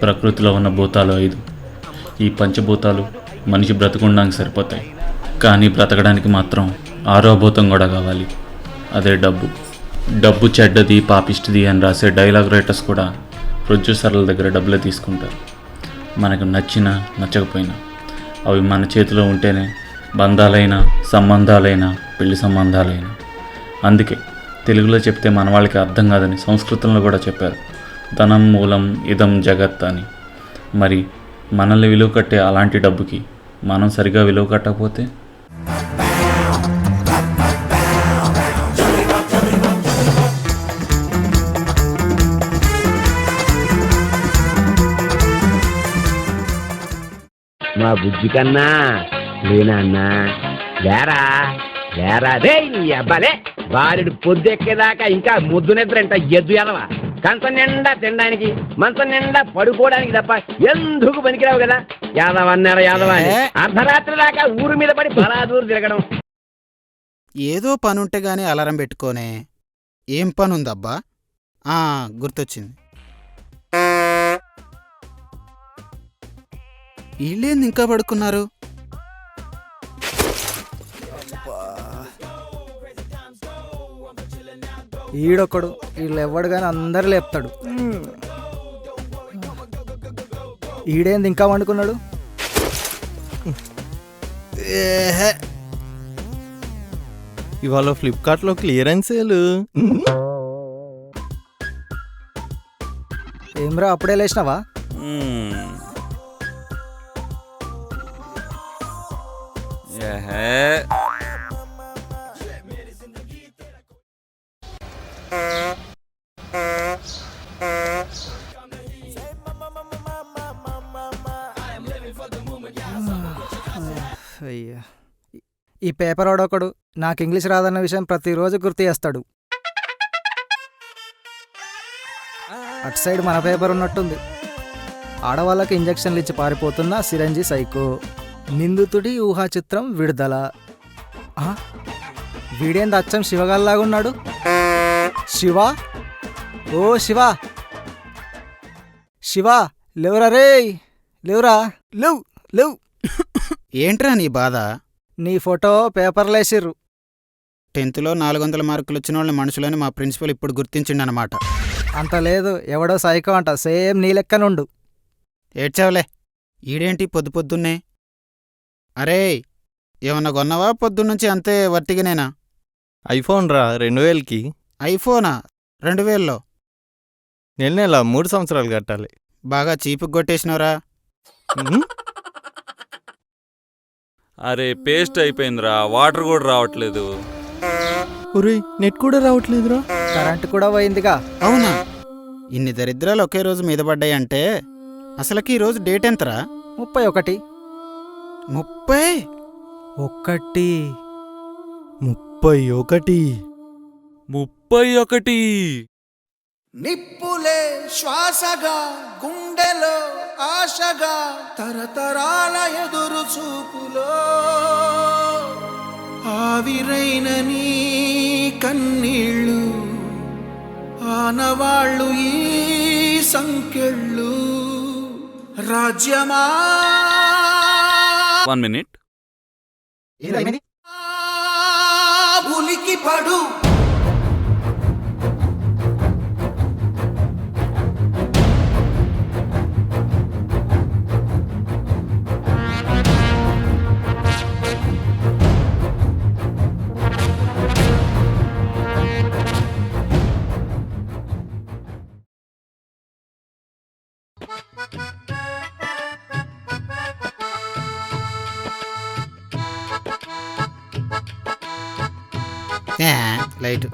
ప్రకృతిలో ఉన్న భూతాలు 5. ఈ పంచభూతాలు మనిషి బ్రతకడానికి సరిపోతాయి, కానీ బ్రతకడానికి మాత్రం 6వ భూతం కూడా కావాలి. అదే డబ్బు. డబ్బు చెడ్డది, పాపిష్టిది అని రాసే డైలాగ్ రైటర్స్ కూడా ప్రొడ్యూసర్ల దగ్గర డబ్బులే తీసుకుంటారు. మనకు నచ్చినా నచ్చకపోయినా అవి మన చేతిలో ఉంటేనే బంధాలైనా, సంబంధాలైనా, పెళ్లి సంబంధాలైనా. అందుకే తెలుగులో చెప్తే మన వాళ్ళకి అర్థం కాదని సంస్కృతంలో కూడా చెప్పారు, ధనం మూలం ఇదం జగత్ అని. మరి మనల్ని విలువ కట్టే అలాంటి డబ్బుకి మనం సరిగా విలువ కట్టకపోతే? మా బుజ్జి కన్నా లేనా లేరా లేరా రే అబ్బాలే బాలుడు పొద్దెక్కేదాకా ఇంకా ముద్దు నిద్రంట ఎద్దు ఎదవా. కంచం నిండా తినడానికి, మంచం నిండా పడుకోవడానికి తప్ప ఎందుకు పనికిరావు కదా. యాదవన్నారు యాదవ అని అర్ధరాత్రి దాకా ఊరు మీద పడి బలాదూరు తిరగడం. ఏదో పనుంటే గాని అలారం పెట్టుకోనే. ఏం పనుందబ్బా? గుర్తొచ్చింది. వీళ్ళేంది ఇంకా పడుకున్నారు? ఈడొక్కడు, వీళ్ళెవ్వడు గాని అందరు లేపుతాడు. ఈడేంది ఇంకా వండుకున్నాడు? ఇవాళ ఫ్లిప్కార్ట్లో క్లియరెన్స్ సేల్. ఏమ్రా అప్పుడే లేచినావా? అయ్యా, ఈ పేపర్ వాడొకడు నాకు ఇంగ్లీష్ రాదన్న విషయం ప్రతిరోజు గుర్తు చేస్తాడు. అటు సైడ్ మన పేపర్ ఉన్నట్టుంది. ఆడవాళ్ళకి ఇంజక్షన్లు ఇచ్చి పారిపోతున్న సిరంజి సైకో, నిందితుడి ఊహా చిత్రం విడుదల. వీడేంది అచ్చం శివగాల్లాగున్నాడు? శివ, ఓ శివ, శివ లేవురా రే, లేవురా, లేవు లేవు. ఏంట్రా నీ బాధ? నీ ఫోటో పేపర్లేసిర్రు. 10th లో 400 మార్కులు వచ్చిన వాళ్ళని మనుషులని మా ప్రిన్సిపల్ ఇప్పుడు గుర్తించిండనమాట. అంత లేదు, ఎవడో సైకో అంట, సేమ్ నీ లెక్కనుండు. ఏడ్చావులే. ఈడేంటి పొద్దున్నే? అరే ఏమన్నా కొన్నావా పొద్దున్నుంచి? అంతే వట్టిగానేనా? ఐఫోన్ రా 2000కి. ఐఫోనా 2000లో? నెల 3 సంవత్సరాలు కట్టాలి. బాగా చీపుకు కొట్టేసినవరా. అరే పేస్ట్ అయిపోయిందిరా, వాటర్ కూడా రావట్లేదు. ఒరేయ్ నెట్ కూడా రావట్లేదురా. కరెంటు కూడా పోయిందిగా. అవునా? ఇన్ని దరిద్రాలు ఒకే రోజు మీద పడ్డాయంటే అసలుకి ఈరోజు డేట్ ఎంతరా? 31. 31. నిప్పులే శ్వాసగా గుండెలో ఆశగా తరతరాల ఎదురు చూపులో ఆవిరైన నీ కన్నీళ్ళు ఆనవాళ్ళు ఈ సంకెళ్ళు రాజ్యమా. 1 minute. ఉలికి పడు. లైట్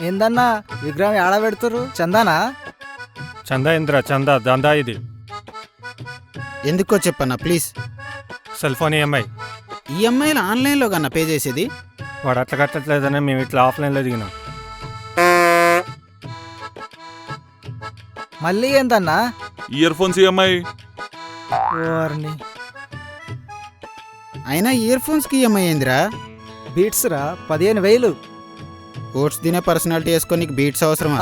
ఏందన్నా విగ్రహం ఏడ పెడుతురు చందానా? చందా ఇంద్ర చందా దందా ఇది ఎందుకో చెప్పన్నా ప్లీజ్. Cell phone EMI. ఈఎంఐలు ఆన్లైన్లో కన్నా పే చేసేది. వాడు అట్లా కట్టట్లేదని మేము ఇట్లా ఆఫ్లైన్లో దిగినాం. మళ్ళీ ఏందన్నా? Ear phones EMI. ఓర్ని అయినా ఇయర్ ఫోన్స్కి ఈఎంఐ ఏందిరా? బీట్స్ రా 15,000. ఓట్స్ తినే పర్సనాలిటీ వేసుకొని నీకు బీట్స్ అవసరమా?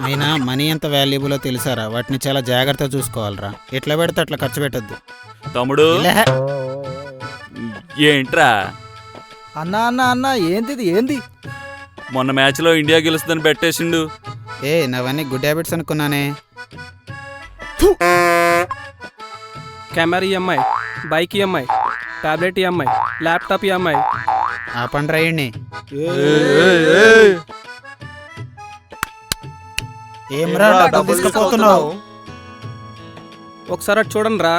అయినా మనీ ఎంత వాల్యుబులో తెలుసారా? వాటిని చాలా జాగ్రత్తగా చూసుకోవాలరా. ఎట్లా పెడితే అట్లా ఖర్చు పెట్టద్దు. తమ్ముడు లే. ఏంట్రా అన్నా అన్నా అన్నా ఏంది ఏంది? మొన్న మ్యాచ్లో ఇండియా గెలుస్తుందని పెట్టేసిండు. నావన్నీ గుడ్ హ్యాబిట్స్ అనుకున్నానే. Camera EMI, bike EMI, tablet EMI, laptop EMI. ఆ పని రాయండి. ఏమ్రా డబ్బులు తీసుకుపోతున్నావు? ఒకసారి అటు చూడండి రా.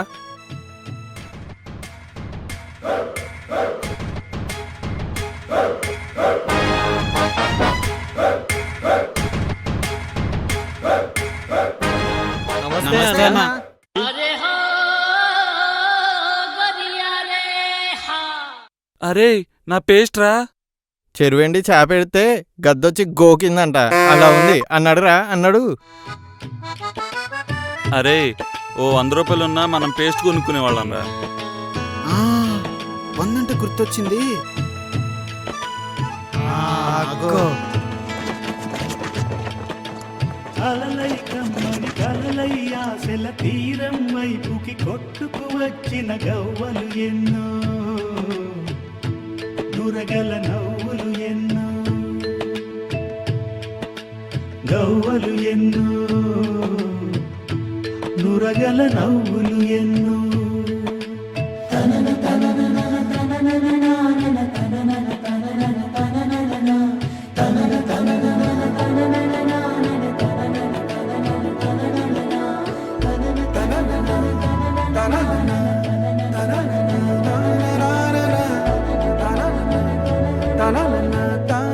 నమస్తే అన్న. అరే నా పేస్ట్ రా. చెరువెండి చేప పెడితే గద్దొచ్చి గోకిందంట. అలా ఉంది అన్నాడురా అన్నాడు. అరే ఓ 100 రూపాయలున్నా మనం పేస్ట్ కొనుక్కునే వాళ్ళం రా. 100 అంటే గుర్తొచ్చింది. అలలై కమ్మని కలలై ఆశల తీరం వైపుకి కొట్టుకు వచ్చిన గవ్వలు ఎన్నో, నురగల నవ్వులు ఎన్నో, గవ్వలు ఎన్నో, నురగల నవ్వులు ఎన్నో. తనన తనన తనన తనన Ta-na-na-na,